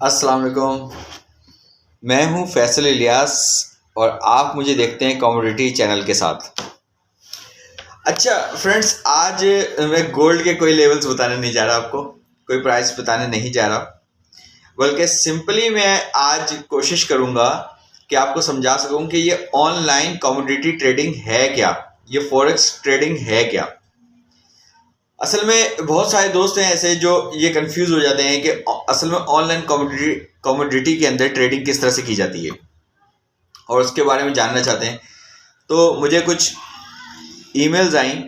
अस्सलाम वालेकुम। मैं हूं फैसल इलियास और आप मुझे देखते हैं कमोडिटी चैनल के साथ। अच्छा फ्रेंड्स, आज मैं गोल्ड के कोई लेवल्स बताने नहीं जा रहा, आपको कोई प्राइस बताने नहीं जा रहा, बल्कि सिंपली मैं आज कोशिश करूंगा कि आपको समझा सकूं कि ये ऑनलाइन कमोडिटी ट्रेडिंग है क्या, ये फॉरेक्स ट्रेडिंग है क्या। असल में बहुत सारे दोस्त हैं ऐसे जो ये कंफ्यूज हो जाते हैं कि असल में ऑनलाइन कमोडिटी के अंदर ट्रेडिंग किस तरह से की जाती है और उसके बारे में जानना चाहते हैं। तो मुझे कुछ ईमेल्स आई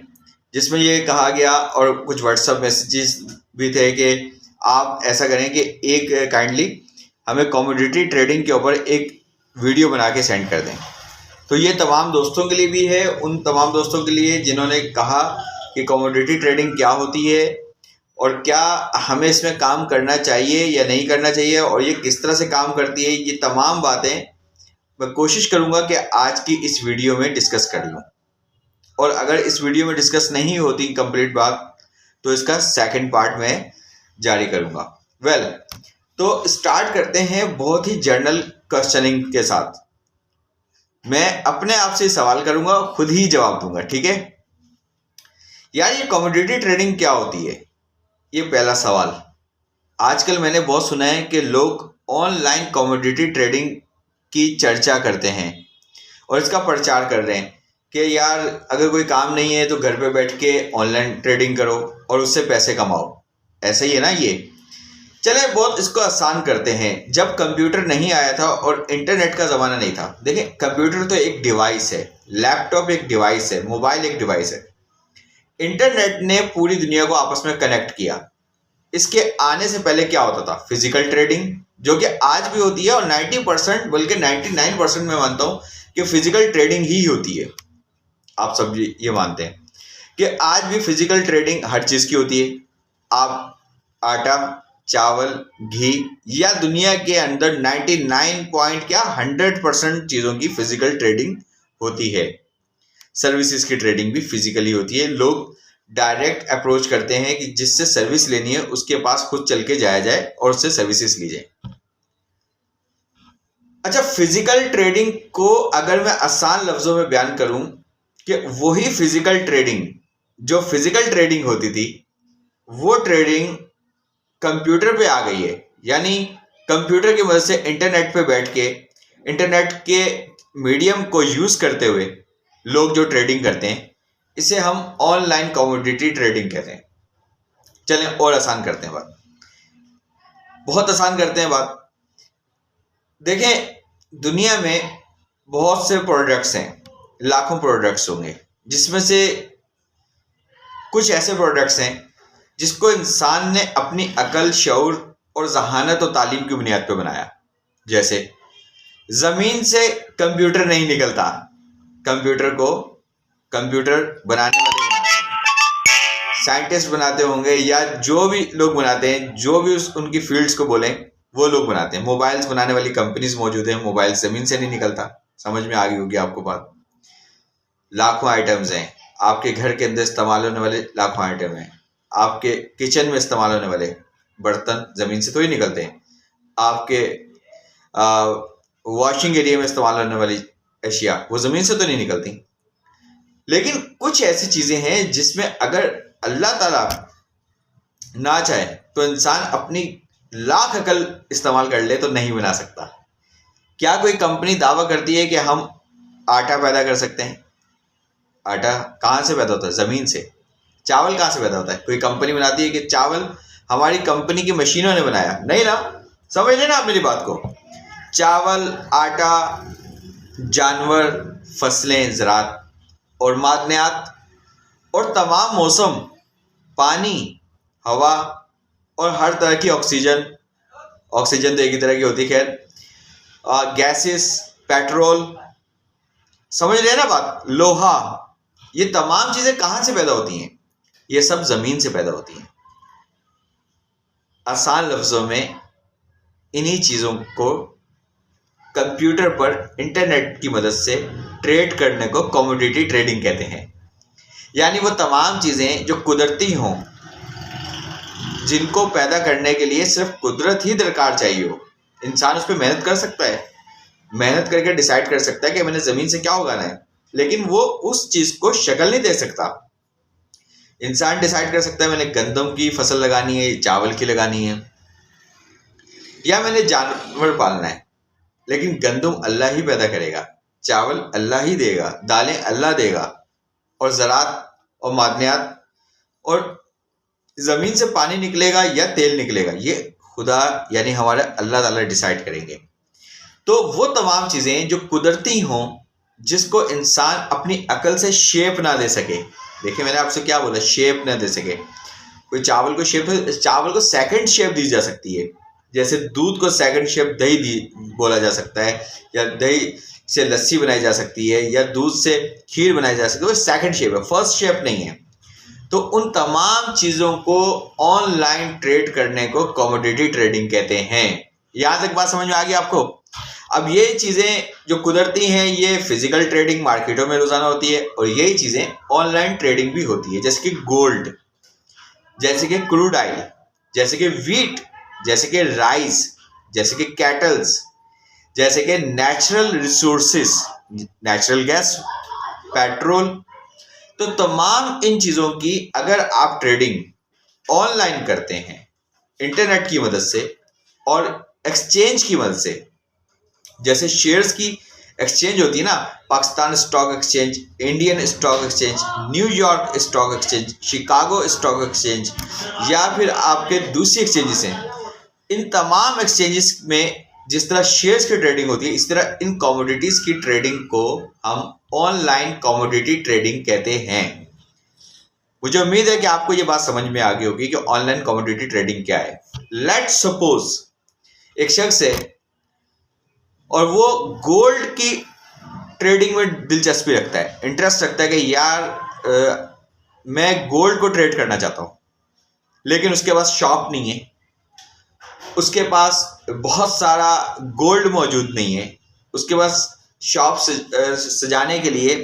जिसमें ये कहा गया और कुछ व्हाट्सएप मैसेजेस भी थे कि आप ऐसा करें कि एक काइंडली हमें कमोडिटी ट्रेडिंग के ऊपर एक वीडियो बना के सेंड कर दें। तो ये तमाम दोस्तों के लिए भी है, उन तमाम दोस्तों के लिए जिन्होंने कहा कि कमोडिटी ट्रेडिंग क्या होती है और क्या हमें इसमें काम करना चाहिए या नहीं करना चाहिए और ये किस तरह से काम करती है। ये तमाम बातें मैं कोशिश करूंगा कि आज की इस वीडियो में डिस्कस कर लूं, और अगर इस वीडियो में डिस्कस नहीं होती कंप्लीट बात तो इसका सेकंड पार्ट मैं जारी करूंगा। तो स्टार्ट करते हैं बहुत ही जनरल क्वेश्चनिंग के साथ। मैं अपने आप से सवाल करूंगा, खुद ही जवाब दूंगा, ठीक है यार। ये कमोडिटी ट्रेडिंग क्या होती है, ये पहला सवाल। आजकल मैंने बहुत सुना है कि लोग ऑनलाइन कमोडिटी ट्रेडिंग की चर्चा करते हैं और इसका प्रचार कर रहे हैं कि यार अगर कोई काम नहीं है तो घर पे बैठ के ऑनलाइन ट्रेडिंग करो और उससे पैसे कमाओ। ऐसे ही है ना ये। चले बहुत इसको आसान करते हैं। जब कंप्यूटर नहीं आया था और इंटरनेट का ज़माना नहीं था, देखें कंप्यूटर तो एक डिवाइस है, लैपटॉप एक डिवाइस है, मोबाइल एक डिवाइस है। इंटरनेट ने पूरी दुनिया को आपस में कनेक्ट किया। इसके आने से पहले क्या होता था? फिजिकल ट्रेडिंग, जो कि आज भी होती है और 90% बल्कि 99% मैं मानता हूं कि फिजिकल ट्रेडिंग ही होती है। आप सब ये मानते हैं कि आज भी फिजिकल ट्रेडिंग हर चीज की होती है। आप आटा, चावल, घी या दुनिया के अंदर 100% चीजों की फिजिकल ट्रेडिंग होती है। सर्विसेज की ट्रेडिंग भी फिजिकली होती है। लोग डायरेक्ट अप्रोच करते हैं कि जिससे सर्विस लेनी है उसके पास खुद चल के जाया जाए और उससे सर्विसेज ली जाए। अच्छा, फिजिकल ट्रेडिंग को अगर मैं आसान लफ्जों में बयान करूं कि वही फिजिकल ट्रेडिंग, जो फिजिकल ट्रेडिंग होती थी, वो ट्रेडिंग कंप्यूटर पे आ गई है। यानी कंप्यूटर की मदद से इंटरनेट पे बैठ के इंटरनेट के मीडियम को यूज करते हुए लोग जो ट्रेडिंग करते हैं, इसे हम ऑनलाइन कमोडिटी ट्रेडिंग कहते हैं। चलें और आसान करते हैं बात, बहुत आसान करते हैं बात। देखें दुनिया में बहुत से प्रोडक्ट्स हैं, लाखों प्रोडक्ट्स होंगे, जिसमें से कुछ ऐसे प्रोडक्ट्स हैं जिसको इंसान ने अपनी अकल, शऊर और जहानत और तालीम की बुनियाद पर बनाया। जैसे जमीन से कंप्यूटर नहीं निकलता, कंप्यूटर को कंप्यूटर बनाने वाले साइंटिस्ट बनाते होंगे या जो भी लोग बनाते हैं, जो भी उनकी फील्ड्स को बोलें वो लोग बनाते हैं। मोबाइल्स बनाने वाली कंपनीज मौजूद हैं, मोबाइल जमीन से नहीं निकलता। समझ में आ गई होगी आपको बात। लाखों आइटम्स हैं, आपके घर के अंदर इस्तेमाल होने वाले लाखों आइटम हैं। आपके किचन में इस्तेमाल होने वाले बर्तन जमीन से तो ही निकलते हैं। आपके वॉशिंग एरिया में इस्तेमाल होने वाली अशिया वो जमीन से तो नहीं निकलती। लेकिन कुछ ऐसी चीजें हैं जिसमें अगर अल्लाह ताला ना चाहे तो इंसान अपनी लाख अकल इस्तेमाल कर ले तो नहीं बना सकता। क्या कोई कंपनी दावा करती है कि हम आटा पैदा कर सकते हैं? आटा कहाँ से पैदा होता है? जमीन से। चावल कहाँ से पैदा होता है? कोई कंपनी बनाती है कि चावल हमारी कंपनी की मशीनों ने बनाया? नहीं ना। समझ लेना आप मेरी बात को। चावल, आटा, जानवर, फसलें, ज़रात और मादनियात और तमाम मौसम, पानी, हवा और हर तरह की ऑक्सीजन तो एक ही तरह की होती है, खैर, गैसेस, पेट्रोल, समझ रहे हैं ना बात, लोहा, ये तमाम चीज़ें कहाँ से पैदा होती हैं? ये सब ज़मीन से पैदा होती हैं। आसान लफ्ज़ों में इन्हीं चीज़ों को कंप्यूटर पर इंटरनेट की मदद से ट्रेड करने को कमोडिटी ट्रेडिंग कहते हैं। यानी वो तमाम चीज़ें जो कुदरती हों, जिनको पैदा करने के लिए सिर्फ कुदरत ही दरकार चाहिए हो। इंसान उस पर मेहनत कर सकता है, मेहनत करके डिसाइड कर सकता है कि मैंने ज़मीन से क्या उगाना है, लेकिन वो उस चीज़ को शक्ल नहीं दे सकता। इंसान डिसाइड कर सकता है मैंने गंदम की फसल लगानी है, चावल की लगानी है, या मैंने जानवर पालना है, लेकिन गंदम अल्लाह ही पैदा करेगा, चावल अल्लाह ही देगा, दालें अल्लाह देगा, और ज़रात और मादनियात और ज़मीन से पानी निकलेगा या तेल निकलेगा, ये खुदा यानी हमारे अल्लाह ताला डिसाइड करेंगे। तो वो तमाम चीज़ें जो कुदरती हों, जिसको इंसान अपनी अकल से शेप ना दे सके। देखिए मैंने आपसे क्या बोला, शेप ना दे सके। कोई चावल को शेप, चावल को सेकंड शेप दी जा सकती है, जैसे दूध को सेकंड शेप दही दी बोला जा सकता है, या दही से लस्सी बनाई जा सकती है, या दूध से खीर बनाई जा सकती है। वो सेकंड शेप है, फर्स्ट शेप नहीं है। तो उन तमाम चीज़ों को ऑनलाइन ट्रेड करने को कमोडिटी ट्रेडिंग कहते हैं। यहाँ तक बात समझ में आ गई आपको? अब ये चीज़ें जो कुदरती हैं ये फिजिकल ट्रेडिंग मार्केटों में रोज़ाना होती है, और यही चीज़ें ऑनलाइन ट्रेडिंग भी होती है, जैसे कि गोल्ड, जैसे कि क्रूड ऑयल, जैसे कि वीट, जैसे कि राइस, जैसे कि कैटल्स, जैसे कि natural resources, natural gas, petrol. तो तमाम इन चीज़ों की अगर आप ट्रेडिंग ऑनलाइन करते हैं इंटरनेट की मदद से और एक्सचेंज की मदद से, जैसे शेयर्स की एक्सचेंज होती है ना, Pakistan stock exchange, Indian stock exchange, New York stock exchange, Chicago stock exchange, या फिर आपके दूसरी एक्सचेंजेस हैं, इन तमाम एक्सचेंजेस में जिस तरह शेयर्स की ट्रेडिंग होती है, इस तरह इन कमोडिटीज़ की ट्रेडिंग को हम ऑनलाइन कमोडिटी ट्रेडिंग कहते हैं। मुझे उम्मीद है कि आपको ये बात समझ में आ गई होगी कि ऑनलाइन कमोडिटी ट्रेडिंग क्या है। लेट्स सपोज एक शख्स है और वो गोल्ड की ट्रेडिंग में दिलचस्पी रखता है, इंटरेस्ट रखता है कि यार मैं गोल्ड को ट्रेड करना चाहता हूँ, लेकिन उसके पास शॉप नहीं है, उसके पास बहुत सारा गोल्ड मौजूद नहीं है, उसके पास शॉप सजाने के लिए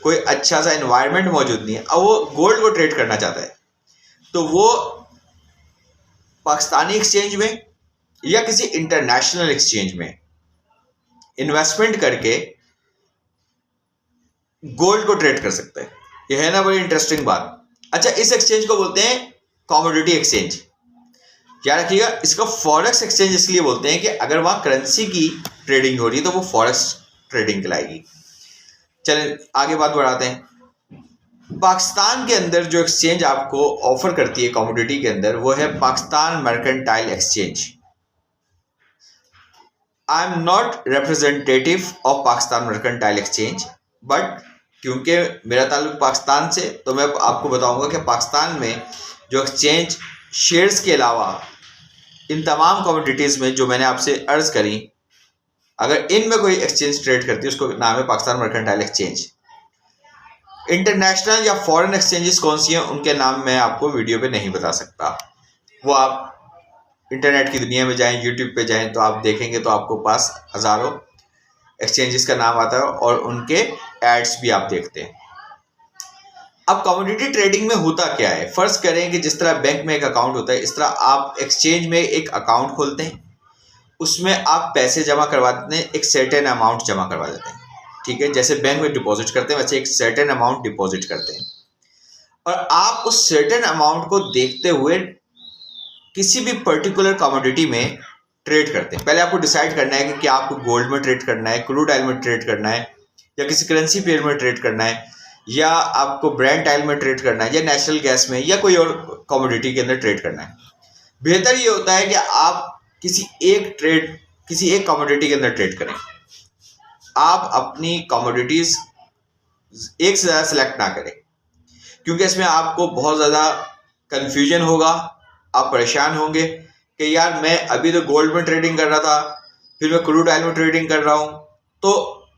कोई अच्छा सा एनवायरनमेंट मौजूद नहीं है, अब वो गोल्ड को ट्रेड करना चाहता है। तो वो पाकिस्तानी एक्सचेंज में या किसी इंटरनेशनल एक्सचेंज में इन्वेस्टमेंट करके गोल्ड को ट्रेड कर सकता है। यह है ना बड़ी इंटरेस्टिंग बात। अच्छा, इस एक्सचेंज को बोलते हैं कमोडिटी एक्सचेंज। याद रखिएगा, इसको फॉरेक्स एक्सचेंज इसलिए बोलते हैं कि अगर वहाँ करेंसी की ट्रेडिंग हो रही है तो वो फॉरेक्स ट्रेडिंग कहलाएगी। चलें आगे बात बढ़ाते हैं। पाकिस्तान के अंदर जो एक्सचेंज आपको ऑफर करती है कमोडिटी के अंदर, वो है Pakistan mercantile exchange. I am not representative of Pakistan mercantile exchange, but क्योंकि मेरा ताल्लुक पाकिस्तान से, तो मैं आपको बताऊंगा कि पाकिस्तान में जो एक्सचेंज शेयर्स के अलावा इन तमाम कमोडिटीज़ में जो मैंने आपसे अर्ज करी, अगर इनमें कोई एक्सचेंज ट्रेड करती है उसको नाम है पाकिस्तान मर्केंटाइल एक्सचेंज। इंटरनेशनल या फॉरेन एक्सचेंजेस कौन सी हैं उनके नाम मैं आपको वीडियो पे नहीं बता सकता। वो आप इंटरनेट की दुनिया में जाएं, यूट्यूब पे जाएं तो आप देखेंगे तो आपको पास हज़ारों एक्सचेंजेस का नाम आता है और उनके एड्स भी आप देखते हैं। अब कमोडिटी ट्रेडिंग में होता क्या है, फर्ज करें कि जिस तरह बैंक में एक अकाउंट होता है, इस तरह आप एक्सचेंज में एक अकाउंट खोलते हैं, उसमें आप पैसे जमा करवा देते हैं, एक सर्टेन अमाउंट जमा करवा देते हैं, ठीक है। जैसे बैंक में डिपॉजिट करते हैं वैसे एक सर्टेन अमाउंट डिपॉजिट करते हैं, और आप उस सर्टेन अमाउंट को देखते हुए किसी भी पर्टिकुलर कमोडिटी में ट्रेड करते हैं। पहले आपको डिसाइड करना है कि क्या आपको गोल्ड में ट्रेड करना है, क्रूड ऑयल में ट्रेड करना है, या किसी करेंसी पेयर में ट्रेड करना है, या आपको ब्रेंट ऑयल में ट्रेड करना है, या नेचुरल गैस में, या कोई और कमोडिटी के अंदर ट्रेड करना है। बेहतर ये होता है कि आप किसी एक कमोडिटी के अंदर ट्रेड करें। आप अपनी कमोडिटीज़ एक से ज़्यादा सेलेक्ट ना करें, क्योंकि इसमें आपको बहुत ज़्यादा कन्फ्यूजन होगा, आप परेशान होंगे कि यार मैं अभी तो गोल्ड में ट्रेडिंग कर रहा था, फिर मैं क्रूड ऑयल में ट्रेडिंग कर रहा हूँ, तो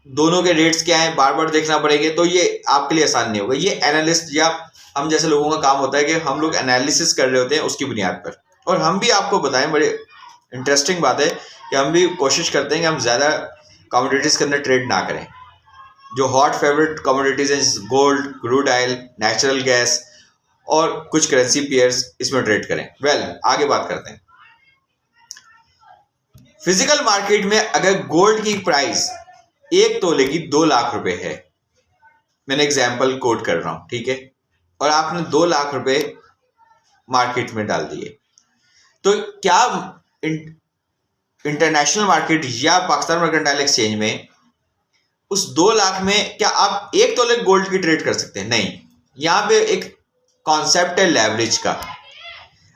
दोनों के रेट्स क्या हैं बार बार देखना पड़ेगा, तो ये आपके लिए आसान नहीं होगा। ये एनालिस्ट या हम जैसे लोगों का काम होता है कि हम लोग एनालिसिस कर रहे होते हैं उसकी बुनियाद पर, और हम भी आपको बताएं, बड़े इंटरेस्टिंग बात है कि हम भी कोशिश करते हैं कि हम ज़्यादा कमोडिटीज़ के अंदर ट्रेड ना करें। जो हॉट फेवरेट कमोडिटीज़ हैं, gold, crude oil, natural gas और कुछ करेंसी पेयर्स इसमें ट्रेड करें। आगे बात करते हैं। फिजिकल मार्केट में अगर गोल्ड की प्राइस 1 तोले की 2 लाख रुपए है, मैंने एग्जाम्पल कोट कर रहा हूं, ठीक है, और आपने 2 लाख रुपए मार्केट में डाल दिए, तो क्या इंटरनेशनल मार्केट या पाकिस्तान मर्केंटाइल एक्सचेंज में उस 2 लाख में क्या आप 1 तोले गोल्ड की ट्रेड कर सकते हैं? नहीं। यहां पे एक कॉन्सेप्ट है लेवरेज का।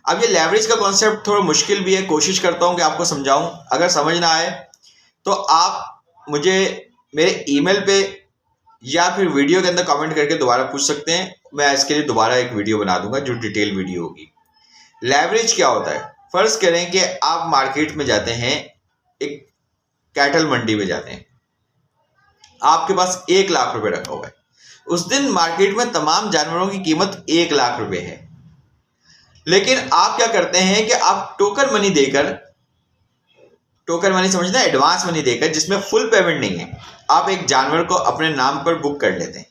अब ये लेवरेज का कॉन्सेप्ट थोड़ा मुश्किल भी है, कोशिश करता हूं कि आपको समझाऊं। अगर समझ ना आए तो आप मुझे मेरे ईमेल पे या फिर वीडियो के अंदर कमेंट करके दोबारा पूछ सकते हैं। मैं इसके लिए दोबारा एक वीडियो बना दूंगा जो डिटेल वीडियो होगी। लेवरेज क्या होता है? फर्ज करें कि आप मार्केट में जाते हैं, एक कैटल मंडी में जाते हैं, आपके पास 1 लाख रुपए रखा हुआ है। उस दिन मार्केट में तमाम जानवरों की कीमत 1 लाख रुपए है, लेकिन आप क्या करते हैं कि आप टोकन मनी देकर, टोकन मनी समझना, एडवांस मनी देकर, जिसमें फुल पेमेंट नहीं है, आप एक जानवर को अपने नाम पर बुक कर लेते हैं।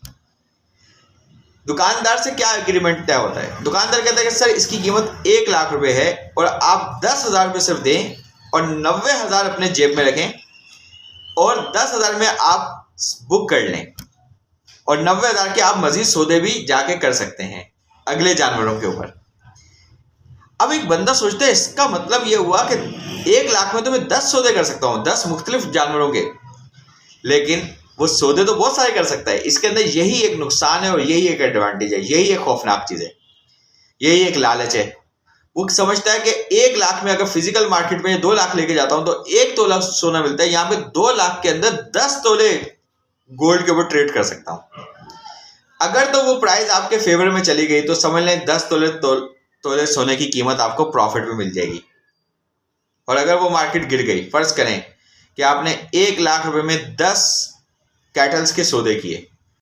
दुकानदार से क्या एग्रीमेंट तय होता है? दुकानदार कहता है कि सर इसकी कीमत 1 लाख रुपए है और आप 10,000 रुपये सिर्फ दें और 90,000 अपने जेब में रखें और 10,000 में आप बुक कर लें और 90,000 के आप मजीद सौदे भी जाके कर सकते हैं अगले जानवरों के ऊपर। अब एक बंदा सोचता है इसका मतलब यह हुआ कि 1 लाख में तो मैं 10 सौदे कर सकता हूं, 10 मुख्तलिफ जानवरों के, लेकिन वो सौदे तो बहुत सारे कर सकता है। इसके अंदर यही एक नुकसान है और यही एक एडवांटेज है, यही एक खौफनाक चीज है, यही एक लालच है। वो समझता है कि 1 लाख में अगर फिजिकल मार्केट में 2 लाख लेके जाता हूं तो 1 तोला सोना मिलता है, यहां पे 2 लाख के अंदर 10 तोले गोल्ड के ऊपर ट्रेड कर सकता हूं। अगर तो वो प्राइस आपके फेवर में चली गई तो समझ लें 10 तोले सोने की कीमत आपको प्रॉफिट में मिल जाएगी। और अगर वो मार्केट गिर गई, फर्ज करें कि आपने 1 लाख रुपए में 10 कैटल्स के सौदे किए,